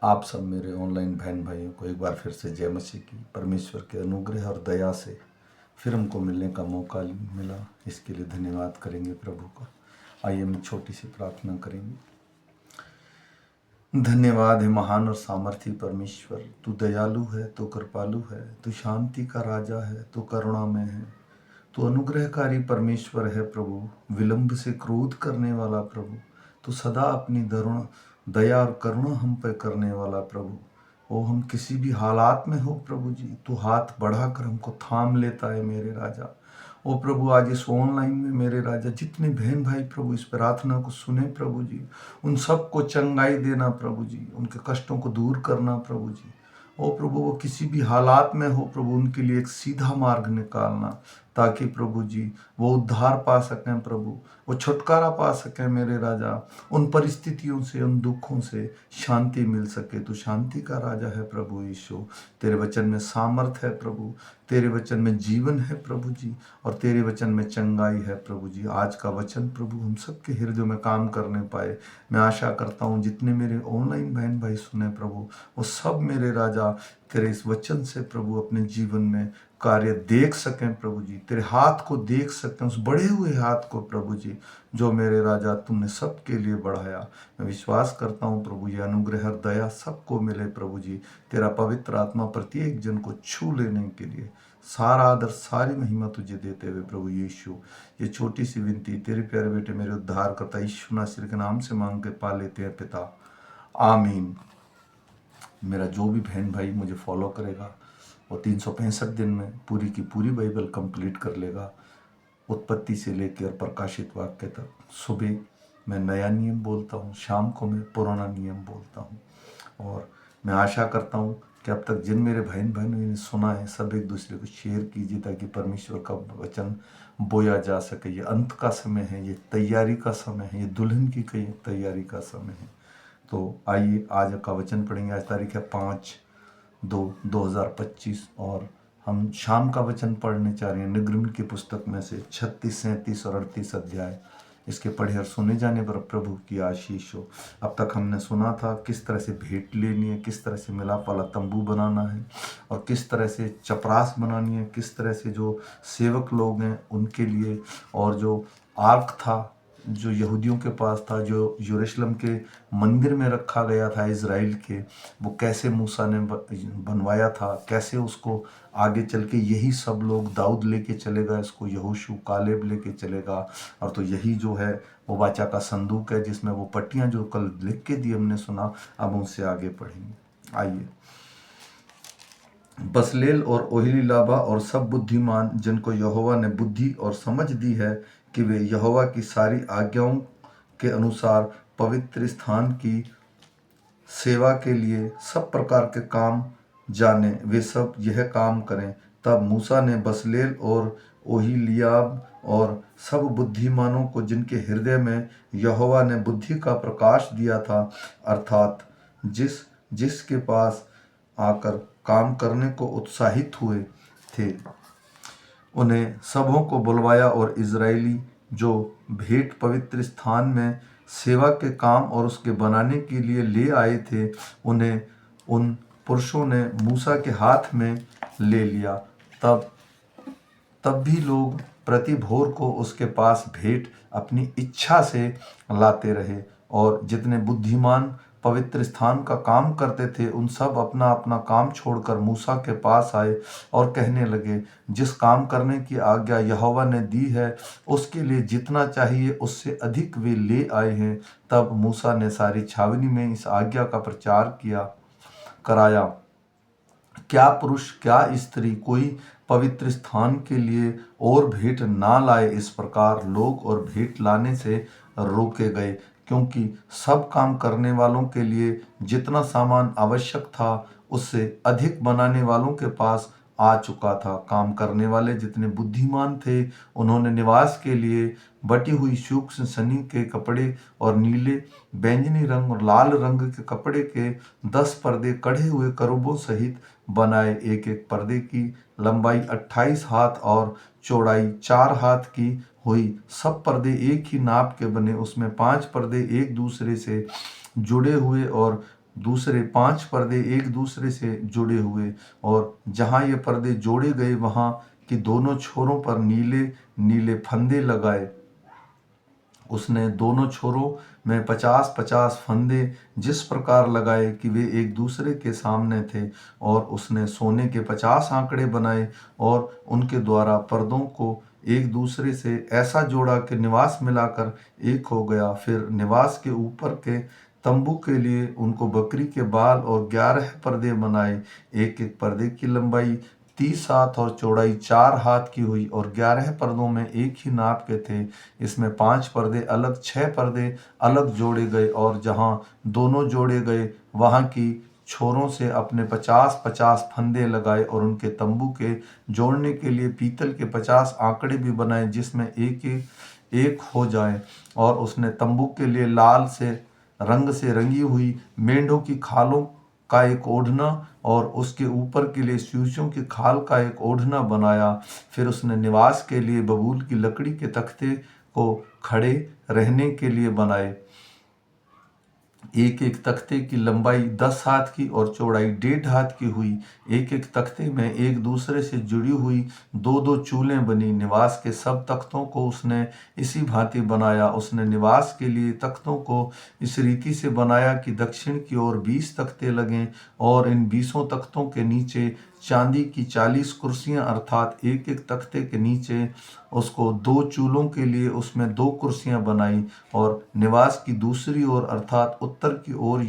आप सब मेरे ऑनलाइन बहन भाइयों को एक बार फिर से जय मसीह की। परमेश्वर के अनुग्रह और दया से फिर हमको मिलने का मौका मिला, इसके लिए धन्यवाद करेंगे प्रभु का। आइए हम छोटी सी प्रार्थना करेंगे। धन्यवाद है महान और सामर्थी परमेश्वर, तू दयालु है, तू कृपालु है, तू शांति का राजा है, तू करुणामय है, तू अनुग्रहकारी परमेश्वर है प्रभु, विलंब से क्रोध करने वाला प्रभु, तू सदा अपनी दया और करुणा हम पर करने वाला प्रभु। ओ हम किसी भी हालात में हो प्रभु जी, तू हाथ बढ़ाकर हमको थाम लेता है मेरे राजा। ओ प्रभु, आज इस ऑनलाइन में मेरे राजा जितने बहन भाई प्रभु इस प्रार्थना को सुने प्रभु जी, उन सबको चंगाई देना प्रभु जी, उनके कष्टों को दूर करना प्रभु जी। ओ प्रभु, वो किसी भी हालात में हो प्रभु, उनके लिए एक सीधा मार्ग निकालना, ताकि प्रभु जी वो उद्धार पा सकें प्रभु, वो छुटकारा पा सकें मेरे राजा, उन परिस्थितियों से, उन दुखों से शांति मिल सके। तो शांति का राजा है प्रभु यीशु, तेरे वचन में सामर्थ है प्रभु, तेरे वचन में जीवन है प्रभु जी, और तेरे वचन में चंगाई है प्रभु जी। आज का वचन प्रभु हम सबके हृदय में काम करने पाए। मैं आशा करता हूँ जितने मेरे ऑनलाइन बहन भाई सुने प्रभु, वो सब मेरे राजा तेरे इस वचन से प्रभु अपने जीवन में कार्य देख सकें प्रभु जी, तेरे हाथ को देख सकें, उस बढ़े हुए हाथ को प्रभु जी, जो मेरे राजा तुमने सबके लिए बढ़ाया। मैं विश्वास करता हूँ प्रभु, ये अनुग्रह और दया सबको मिले प्रभु जी। तेरा पवित्र आत्मा प्रत्येक जन को छू लेने के लिए सारा आदर सारी महिमा तुझे देते हुए प्रभु यीशु, ये छोटी सी विनती तेरे प्यारे बेटे मेरे उद्धार करता यीशु नासरी के नाम से मांग के पा लेते हैं पिता, आमीन। मेरा जो भी बहन भाई मुझे फॉलो करेगा वो 365 दिन में पूरी की पूरी बाइबल कंप्लीट कर लेगा, उत्पत्ति से लेकर प्रकाशित वाक्य तक। सुबह मैं नया नियम बोलता हूँ, शाम को मैं पुराना नियम बोलता हूँ। और मैं आशा करता हूँ कि अब तक जिन मेरे बहन बहनों ने सुना है सब एक दूसरे को शेयर कीजिए, ताकि परमेश्वर का वचन बोया जा सके। ये अंत का समय है, ये तैयारी का समय है, ये दुल्हन की तैयारी का समय है। तो आइए आज का वचन पढ़ेंगे। आज तारीख है 5/2/2025 और हम शाम का वचन पढ़ने चाह रहे हैं निगृण की पुस्तक में से 36, 37 और 38 अध्याय। इसके पढ़े और सुने जाने पर प्रभु की आशीष हो। अब तक हमने सुना था किस तरह से भेंट लेनी है, किस तरह से मिलाप वाला तंबू बनाना है, और किस तरह से चपरास बनानी है, किस तरह से जो सेवक लोग हैं उनके लिए, और जो आर्क था जो यहूदियों के पास था, जो यरूशलेम के मंदिर में रखा गया था इज़राइल के, वो कैसे मूसा ने बनवाया था, कैसे उसको आगे चल के यही सब लोग, दाऊद लेके चलेगा इसको, यहोशू कालेब लेके चलेगा, और तो यही जो है वो वाचा का संदूक है जिसमें वो पट्टियां जो कल लिख के दी हमने सुना। अब उनसे आगे पढ़ेंगे। आइए। बसलेल और ओहलीलाबा और सब बुद्धिमान जिनको यहोवा ने बुद्धि और समझ दी है कि वे यहोवा की सारी आज्ञाओं के अनुसार पवित्र स्थान की सेवा के लिए सब प्रकार के काम जाने, वे सब यह काम करें। तब मूसा ने बसलेल और ओहिलियाब और सब बुद्धिमानों को, जिनके हृदय में यहोवा ने बुद्धि का प्रकाश दिया था, अर्थात जिसके पास आकर काम करने को उत्साहित हुए थे, उन्हें सबों को बुलवाया, और इज़राइली जो भेंट पवित्र स्थान में सेवा के काम और उसके बनाने के लिए ले आए थे, उन्हें उन पुरुषों ने मूसा के हाथ में ले लिया। तब भी लोग प्रति भोर को उसके पास भेंट अपनी इच्छा से लाते रहे, और जितने बुद्धिमान पवित्र स्थान का काम करते थे उन सब अपना अपना काम छोड़कर मूसा के पास आए और कहने लगे, जिस काम करने की आज्ञा यहोवा ने दी है उसके लिए जितना चाहिए उससे अधिक वे ले आए हैं। तब मूसा ने सारी छावनी में इस आज्ञा का प्रचार कराया, क्या पुरुष क्या स्त्री कोई पवित्र स्थान के लिए और भेंट ना लाए। इस प्रकार लोग और भेंट लाने से रोके गए, क्योंकि सब काम करने वालों के लिए जितना सामान आवश्यक था उससे अधिक बनाने वालों के पास आ चुका था। काम करने वाले जितने बुद्धिमान थे उन्होंने निवास के लिए बटी हुई सूक्ष्म सनी के कपड़े और नीले, बैंगनी रंग और लाल रंग के कपड़े के 10 पर्दे कढ़े हुए करूबों सहित बनाए। एक एक पर्दे की लंबाई 28 हाथ और चौड़ाई 4 हाथ की हुई। सब पर्दे एक ही नाप के बने, उसमें 5 पर्दे एक दूसरे से जुड़े हुए और दूसरे 5 पर्दे एक दूसरे से जुड़े हुए, और जहाँ ये पर्दे जोड़े गए वहाँ की दोनों छोरों पर नीले नीले फंदे लगाए। उसने दोनों छोरों में 50-50 फंदे जिस प्रकार लगाए कि वे एक दूसरे के सामने थे, और उसने सोने के 50 आंकड़े बनाए और उनके द्वारा पर्दों को एक दूसरे से ऐसा जोड़ा कि निवास मिलाकर एक हो गया। फिर निवास के ऊपर के तंबू के लिए उनको बकरी के बाल और 11 पर्दे बनाए। एक एक पर्दे की लंबाई 30 हाथ और चौड़ाई 4 हाथ की हुई, और 11 पर्दों में एक ही नाप के थे। इसमें 5 पर्दे अलग, 6 पर्दे अलग जोड़े गए, और जहाँ दोनों जोड़े गए वहाँ की छोरों से अपने 50-50 फंदे लगाए, और उनके तंबू के जोड़ने के लिए पीतल के 50 आंकड़े भी बनाए जिसमें एक एक एक हो जाए। और उसने तंबू के लिए लाल से रंग से रंगी हुई मेंढों की खालों का एक ओढ़ना और उसके ऊपर के लिए शीशों की खाल का एक ओढ़ना बनाया। फिर उसने निवास के लिए बबूल की लकड़ी के तख्ते को खड़े रहने के लिए बनाए। एक एक तख्ते की लंबाई 10 हाथ की और चौड़ाई 1.5 हाथ की हुई। एक एक तख्ते में एक दूसरे से जुड़ी हुई 2-2 चूलें बनी। निवास के सब तख्तों को उसने इसी भांति बनाया। उसने निवास के लिए तख्तों को इस रीति से बनाया कि दक्षिण की ओर 20 तख्ते लगें, और इन 20 तख्तों के नीचे चांदी की 40 कुर्सियां, अर्थात एक एक तख्ते के नीचे उसको 2 चूलों के लिए उसमें 2 कुर्सियां बनाई। और निवास की दूसरी ओर अर्थात उत्तर की ओर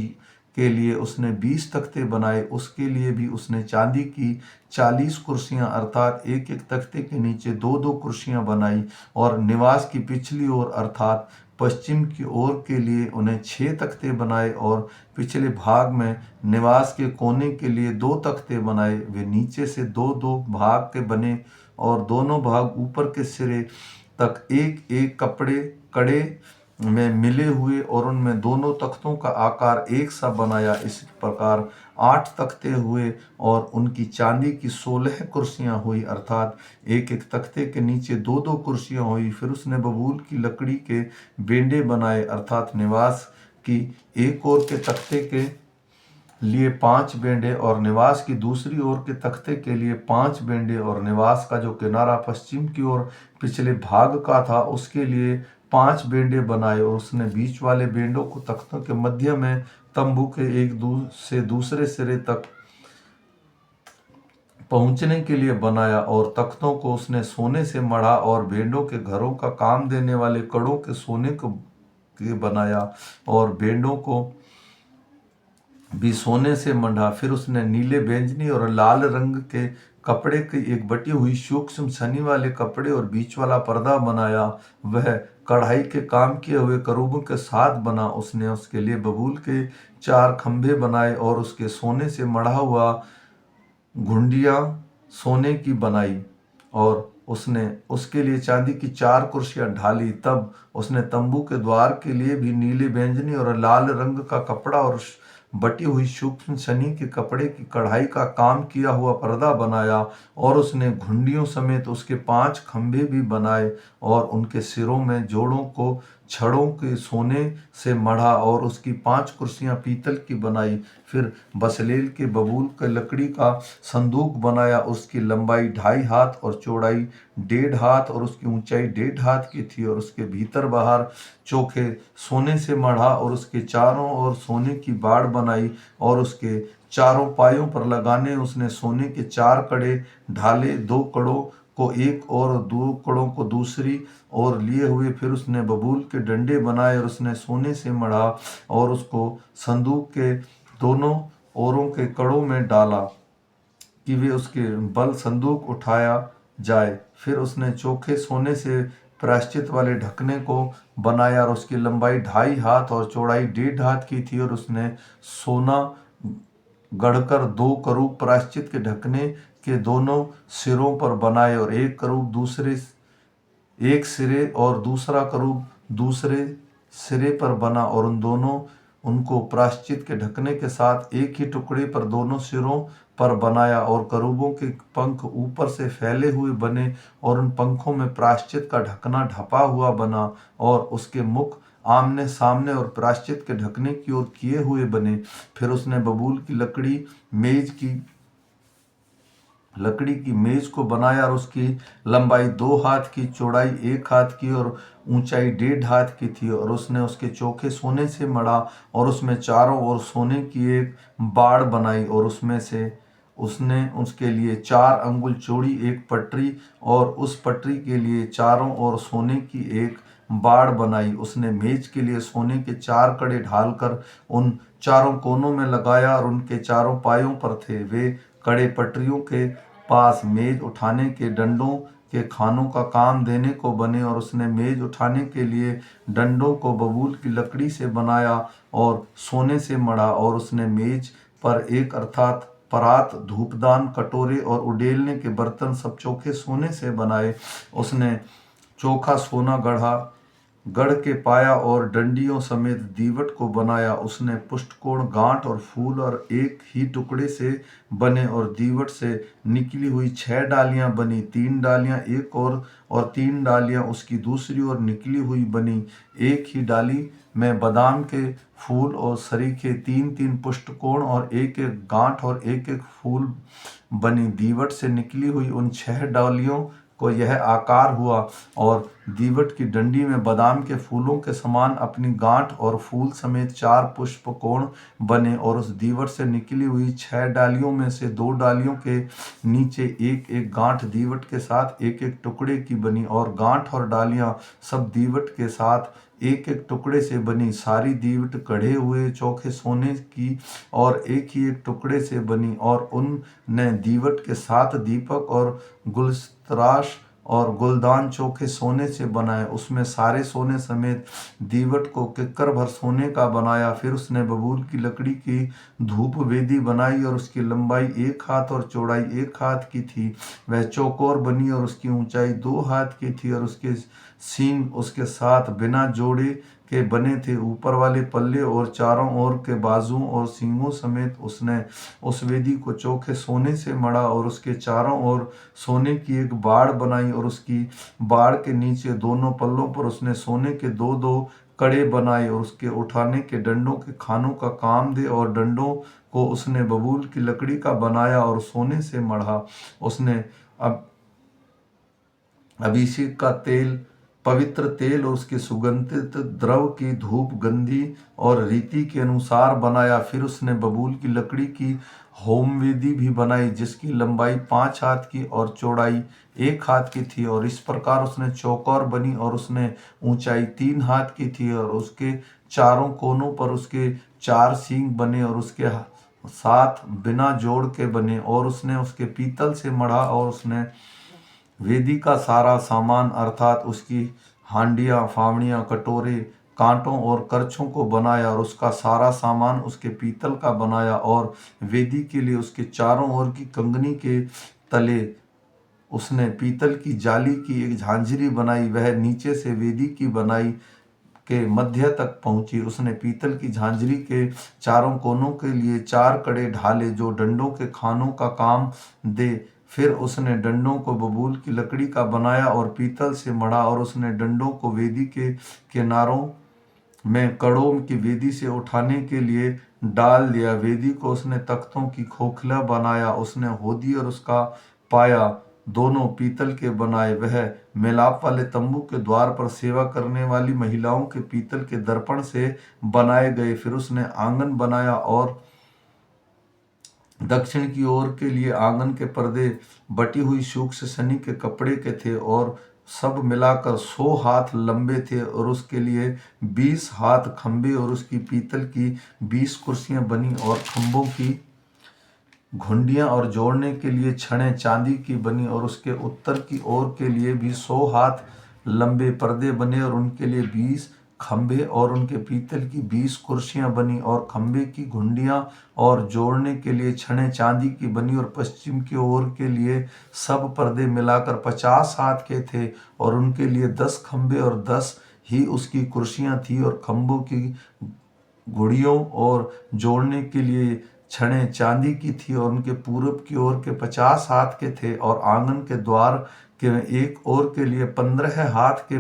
के लिए उसने 20 तख्ते बनाए। उसके लिए भी उसने चांदी की 40 कुर्सियां, अर्थात एक एक तख्ते के नीचे 2-2 कुर्सियां बनाई। और निवास की पिछली ओर अर्थात पश्चिम की ओर के लिए उन्हें 6 तख्ते बनाए, और पिछले भाग में निवास के कोने के लिए 2 तख्ते बनाए। वे नीचे से 2-2 भाग के बने, और दोनों भाग ऊपर के सिरे तक एक एक कड़े में मिले हुए, और उनमें दोनों तख्तों का आकार एक सा बनाया। इस प्रकार 8 तख्ते हुए, और उनकी चांदी की 16 कुर्सियां हुई, अर्थात एक एक तख्ते के नीचे 2-2 कुर्सियां हुई। फिर उसने बबूल की लकड़ी के बेंडे बनाए, अर्थात निवास की एक ओर के तख्ते के लिए 5 बेंडे, और निवास की दूसरी ओर के तख्ते के लिए 5 बेंडे, और निवास का जो किनारा पश्चिम की ओर पिछले भाग का था उसके लिए 5 बेंडे बनाए। और उसने बीच वाले बेंडों को तख्तों के मध्य में तंबू के एक से दूसरे सिरे तक पहुंचने के लिए बनाया। और तख्तों को उसने सोने से मढ़ा, और बेंडों के घरों का काम देने वाले कड़ों के सोने को बनाया, और बेंडों को भी सोने से मढ़ा। फिर उसने नीले बैंजनी और लाल रंग के कपड़े की एक बटी हुई सूक्ष्म छनी वाले कपड़े और बीच वाला पर्दा बनाया। वह कढ़ाई के काम किए हुए करूबों के साथ बना। उसने उसके लिए बबूल के 4 खंभे बनाए, और उसके सोने से मढ़ा हुआ घुंडियां सोने की बनाई, और उसने उसके लिए चांदी की 4 कुर्सियां ढाली। तब उसने तंबू के द्वार के लिए भी नीले बैंजनी और लाल रंग का कपड़ा और बटी हुई सूक्ष्म शनी के कपड़े की कढ़ाई का काम किया हुआ पर्दा बनाया। और उसने घुंडियों समेत उसके 5 खंभे भी बनाए, और उनके सिरों में जोड़ों को छड़ों के सोने से मढ़ा, और उसकी 5 कुर्सियां पीतल की बनाई। फिर बसलेल के बबूल के लकड़ी का संदूक बनाया। उसकी लंबाई 2.5 हाथ और चौड़ाई 1.5 हाथ, और उसकी ऊंचाई 1.5 हाथ की थी। और उसके भीतर बाहर चोखे सोने से मढ़ा, और उसके चारों ओर सोने की बाड़ बनाई। और उसके चारों पायों पर लगाने उसने सोने के 4 कड़े ढाले, 2 कड़ों को एक और 2 कड़ों को दूसरी ओर लिए हुए। फिर उसने बबूल के डंडे बनाए, और उसने सोने से मढ़ा, और उसको संदूक के दोनों ओरों के कड़ों में डाला कि वे उसके बल संदूक उठाया जाए। फिर उसने चोखे सोने से प्रायश्चित वाले ढकने को बनाया, और उसकी लंबाई 2.5 हाथ और चौड़ाई 1.5 हाथ की थी। और उसने सोना गढ़कर 2 करूब प्रायश्चित के ढकने के दोनों सिरों पर बनाए, और एक करूब एक सिरे और दूसरा करूब दूसरे सिरे पर बना, और उनको प्रायश्चित के ढकने के साथ एक ही टुकड़े पर दोनों सिरों पर बनाया। और करूबों के पंख ऊपर से फैले हुए बने, और उन पंखों में प्रायश्चित का ढकना ढपा हुआ बना, और उसके मुख आमने सामने और प्रायश्चित के ढकने की ओर किए हुए बने। फिर उसने बबूल की लकड़ी की मेज को बनाया और उसकी लंबाई 2 हाथ की, चौड़ाई 1 हाथ की और ऊंचाई 1.5 हाथ की थी। और उसने उसके चौके सोने से मढ़ा और उसमें चारों ओर सोने की एक बाड़ बनाई और उसमें से उसने उसके लिए 4 अंगुल चौड़ी एक पटरी और उस पटरी के लिए चारों ओर सोने की एक बाड़ बनाई। उसने मेज के लिए सोने के 4 कड़े ढालकर उन चारों कोनों में लगाया और उनके चारों पायों पर थे। वे कड़े पटरियों के पास मेज उठाने के डंडों के खानों का काम देने को बने। और उसने मेज उठाने के लिए डंडों को बबूल की लकड़ी से बनाया और सोने से मढ़ा। और उसने मेज पर एक अर्थात परात, धूपदान, कटोरे और उडेलने के बर्तन सब चोखे सोने से बनाए। उसने चोखा सोना गढ़ के पाया और डंडियों समेत दीवट को बनाया। उसने पुष्टकोण, गांठ और फूल और एक ही टुकड़े से बने। और दीवट से निकली हुई 6 डालियां बनी, 3 डालियां एक और 3 डालियां उसकी दूसरी ओर निकली हुई बनी। एक ही डाली में बादाम के फूल और सरीखे 3-3 पुष्टकोण और एक एक गांठ और एक एक फूल बनी। दीवट से निकली हुई उन 6 डालियों को यह आकार हुआ। और दीवट की डंडी में बादाम के फूलों के समान अपनी गांठ और फूल समेत 4 पुष्पकोण बने। और उस दीवट से निकली हुई 6 डालियों में से 2 डालियों के नीचे एक एक गांठ दीवट के साथ एक एक टुकड़े की बनी। और गांठ और डालियां सब दीवट के साथ एक एक टुकड़े से बनी। सारी दीवट गढ़े हुए चोखे सोने की और एक ही एक टुकड़े से बनी। और उनने दीवट के 7 दीपक और गुलस्तराश और गुलदान चोखे सोने से बनाए। उसमें सारे सोने समेत दीवट को किक्कर भर सोने का बनाया। फिर उसने बबूल की लकड़ी की धूप वेदी बनाई और उसकी लंबाई 1 हाथ और चौड़ाई 1 हाथ की थी। वह चौकोर बनी और उसकी ऊंचाई 2 हाथ की थी। और उसके सींग उसके साथ बिना जोड़े के बने थे। ऊपर वाले पल्ले और चारों ओर के बाजुओं और सींगों समेत उसने उस वेदी को चोखे सोने से मढ़ा। और उसके चारों ओर सोने की एक बाड़ बनाई। और उसकी बाड़ के नीचे दोनों पल्लों पर उसने सोने के 2-2 कड़े बनाए और उसके उठाने के डंडों के खानों का काम दे। और डंडों को उसने बबूल की लकड़ी का बनाया और सोने से मढ़ा। उसने अब अभिषेक का तेल, पवित्र तेल और उसके सुगंधित द्रव की धूप गंधी और रीति के अनुसार बनाया। फिर उसने बबूल की लकड़ी की होमवेदी भी बनाई, जिसकी लंबाई 5 हाथ की और चौड़ाई 1 हाथ की थी। और इस प्रकार उसने चौकोर बनी और उसने ऊंचाई 3 हाथ की थी। और उसके चारों कोनों पर उसके 4 सींग बने और उसके साथ बिना जोड़ के बने। और उसने उसके पीतल से मढ़ा। और उसने वेदी का सारा सामान अर्थात उसकी हांडियां, फावड़ियां, कटोरे, कांटों और करछों को बनाया। और उसका सारा सामान उसके पीतल का बनाया। और वेदी के लिए उसके चारों ओर की कंगनी के तले उसने पीतल की जाली की एक झांझरी बनाई। वह नीचे से वेदी की बनाई के मध्य तक पहुंची। उसने पीतल की झांझरी के चारों कोनों के लिए 4 कड़े ढाले, जो डंडों के खानों का काम दे। फिर उसने डंडों को बबूल की लकड़ी का बनाया और पीतल से मढ़ा। और उसने डंडों को वेदी के किनारों में कड़ों की वेदी से उठाने के लिए डाल दिया। वेदी को उसने तख्तों की खोखला बनाया। उसने होदी और उसका पाया दोनों पीतल के बनाए। वह मेलाप वाले तंबू के द्वार पर सेवा करने वाली महिलाओं के पीतल के दर्पण से बनाए गए। फिर उसने आंगन बनाया और दक्षिण की ओर के लिए आंगन के पर्दे बटी हुई सूक्ष्म सनी के कपड़े के थे और सब मिलाकर 100 हाथ लंबे थे। और उसके लिए 20 हाथ खंबे और उसकी पीतल की 20 कुर्सियां बनी। और खंभों की घुंडियां और जोड़ने के लिए छड़ें चांदी की बनी। और उसके उत्तर की ओर के लिए भी 100 हाथ लंबे पर्दे बने और उनके लिए 20 खंभे और उनके पीतल की 20 कुर्सियां बनी। और खंभे की घुंडियां और जोड़ने के लिए छड़ें चांदी की बनी। और पश्चिम की ओर के लिए सब पर्दे मिलाकर 50 हाथ के थे और उनके लिए 10 खंभे और 10 ही उसकी कुर्सियां थी। और खंभों की घुड़ियों और जोड़ने के लिए छड़ें चांदी की थी और उनके पूरब की ओर के 50 हाथ के थे। और आंगन के द्वार कि एक और के लिए 15 हाथ के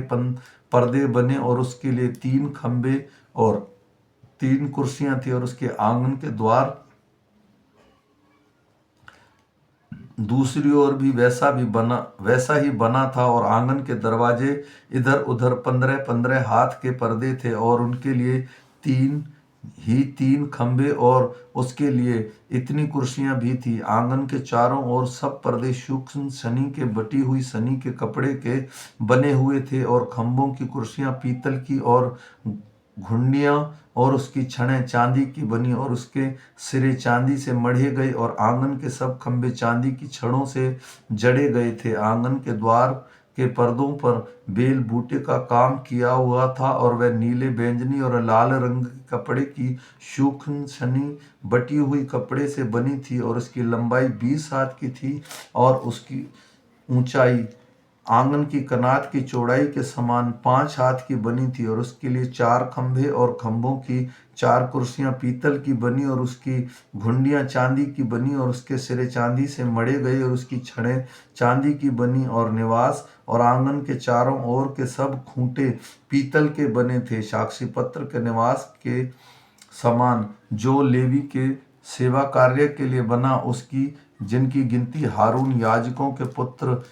पर्दे बने और उसके लिए 3 खंबे और 3 कुर्सियां थी और उसके आंगन के द्वार दूसरी ओर भी वैसा ही बना था और आंगन के दरवाजे इधर उधर 15-15 हाथ के पर्दे थे और उनके लिए 3 खंबे और उसके लिए इतनी कुर्सियां भी थी। आंगन के चारों ओर सब पर्दे सूक्ष्म सनी के बटी हुई सनी के कपड़े के बने हुए थे और खंभों की कुर्सियां पीतल की और घुंडियां और उसकी छड़ें चांदी की बनी और उसके सिरे चांदी से मढ़े गए और आंगन के सब खंभे चांदी की छड़ों से जड़े गए थे। आंगन के द्वार के पर्दों पर बेल बूटे का काम किया हुआ था और वह नीले बैंगनी और लाल रंग के कपड़े की सूक्ष्म सनी बटी हुई कपड़े से बनी थी और उसकी लंबाई 20 हाथ की थी और उसकी ऊंचाई आंगन की कनात की चौड़ाई के समान 5 हाथ की बनी थी और उसके लिए 4 खंभे और खंभों की 4 कुर्सियां पीतल की बनी और उसकी घुंडियां चांदी की बनी और उसके सिरे चांदी से मढ़े गए और उसकी छड़ें चांदी की बनी और निवास और आंगन के चारों ओर के सब खूंटे पीतल के बने थे। साक्षी पत्र के निवास के समान जो लेवी के सेवा कार्य के लिए बना उसकी जिनकी गिनती हारून याजकों के पुत्र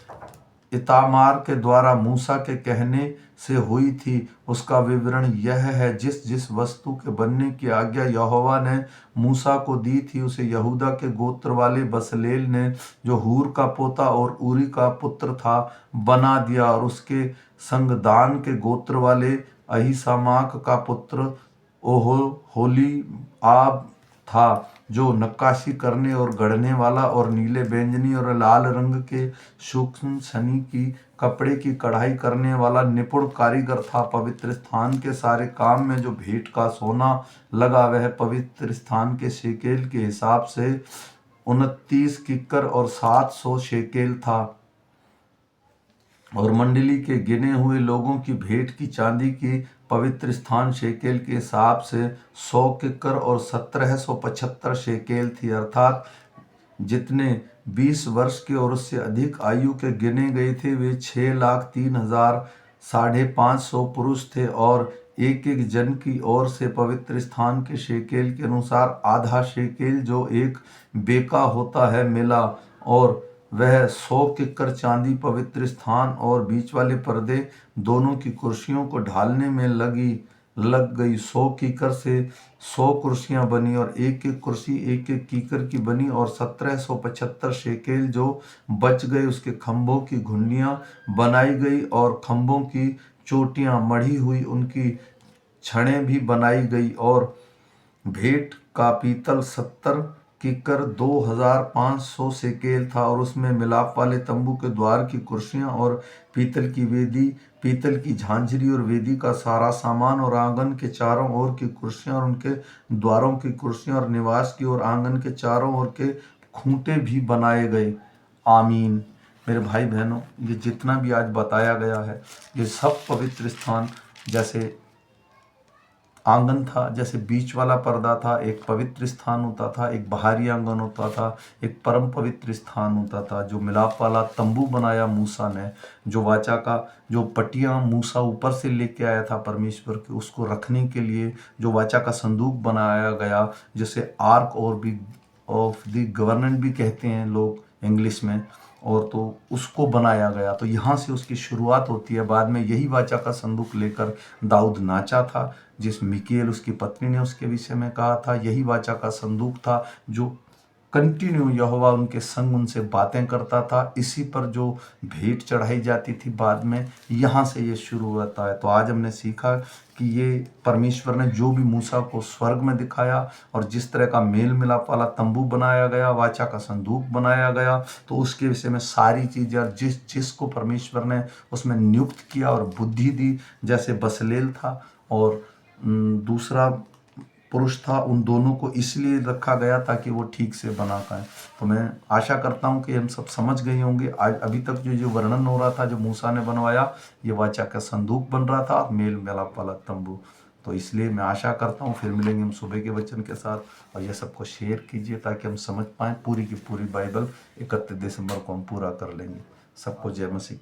इतामार के द्वारा मूसा के कहने से हुई थी, उसका विवरण यह है। जिस जिस वस्तु के बनने की आज्ञा यहोवा ने मूसा को दी थी उसे यहूदा के गोत्र वाले बसलेल ने, जो हूर का पोता और उरी का पुत्र था, बना दिया और उसके संग दान के गोत्र वाले अहीसामाक का पुत्र होली आब था, जो नक्काशी करने और गढ़ने वाला और नीले बैंगनी और लाल रंग के सूक्ष्म सनी की कपड़े की कढ़ाई करने वाला निपुण कारीगर था। पवित्र स्थान के सारे काम में जो भेंट का सोना लगा वह पवित्र स्थान के शेकेल के हिसाब से 29 किक्कर और 700 शेकेल था और मंडली के गिने हुए लोगों की भेंट की चांदी की पवित्र स्थान शेकेल के हिसाब से 100 किक्कर और 1775 शेकेल थी, अर्थात जितने 20 वर्ष के और उससे अधिक आयु के गिने गए थे वे 6,03,550 पुरुष थे और एक एक जन की ओर से पवित्र स्थान के शेकेल के अनुसार आधा शेकेल जो एक बेका होता है मिला और वह 100 किक्कर चांदी पवित्र स्थान और बीच वाले पर्दे दोनों की कुर्सियों को ढालने में लग गई। 100 कीकर से 100 कुर्सियां बनी और एक एक कुर्सी एक एक कीकर की बनी और 1775 शेकेल जो बच गए उसके खंभों की घुंडियां बनाई गई और खंभों की चोटियां मढ़ी हुई उनकी छड़ें भी बनाई गई और भेंट का पीतल 70 किक्कर 2500 शेकेल था और उसमें मिलाप वाले तंबू के द्वार की कुर्सियां और पीतल की वेदी, पीतल की झांझरी और वेदी का सारा सामान और आंगन के चारों ओर की कुर्सियां और उनके द्वारों की कुर्सियां और निवास की और आंगन के चारों ओर के खूंटे भी बनाए गए। आमीन। मेरे भाई बहनों, ये जितना भी आज बताया गया है ये सब पवित्र स्थान, जैसे आंगन था, जैसे बीच वाला पर्दा था, एक पवित्र स्थान होता था, एक बाहरी आंगन होता था, एक परम पवित्र स्थान होता था। जो मिलाप वाला तंबू बनाया मूसा ने, जो वाचा का जो पट्टियां मूसा ऊपर से लेके आया था परमेश्वर के, उसको रखने के लिए जो वाचा का संदूक बनाया गया, जिसे आर्क और भी ऑफ द गवर्नेंट भी कहते हैं लोग इंग्लिश में, और तो उसको बनाया गया। तो यहाँ से उसकी शुरुआत होती है। बाद में यही वाचा का संदूक लेकर दाऊद नाचा था, जिस मिकेल उसकी पत्नी ने उसके विषय में कहा था। यही वाचा का संदूक था जो कंटिन्यू यहोवा उनके संग उनसे बातें करता था। इसी पर जो भेंट चढ़ाई जाती थी बाद में, यहाँ से ये शुरू होता है। तो आज हमने सीखा कि ये परमेश्वर ने जो भी मूसा को स्वर्ग में दिखाया और जिस तरह का मेल मिलाप वाला तंबू बनाया गया, वाचा का संदूक बनाया गया, तो उसके विषय में सारी चीज़ें और जिसको परमेश्वर ने उसमें नियुक्त किया और बुद्धि दी, जैसे बसलेल था और दूसरा पुरुष था, उन दोनों को इसलिए रखा गया ताकि वो ठीक से बना पाए। तो मैं आशा करता हूँ कि हम सब समझ गए होंगे। आज अभी तक जो वर्णन हो रहा था, जो मूसा ने बनवाया, ये वाचा का संदूक बन रहा था, मेल मिलाप वाला तंबू। तो इसलिए मैं आशा करता हूँ फिर मिलेंगे हम सुबह के वचन के साथ। और ये सबको शेयर कीजिए ताकि हम समझ पाएँ। पूरी की पूरी बाइबल 31 दिसंबर को हम पूरा कर लेंगे। सबको जय मसीह।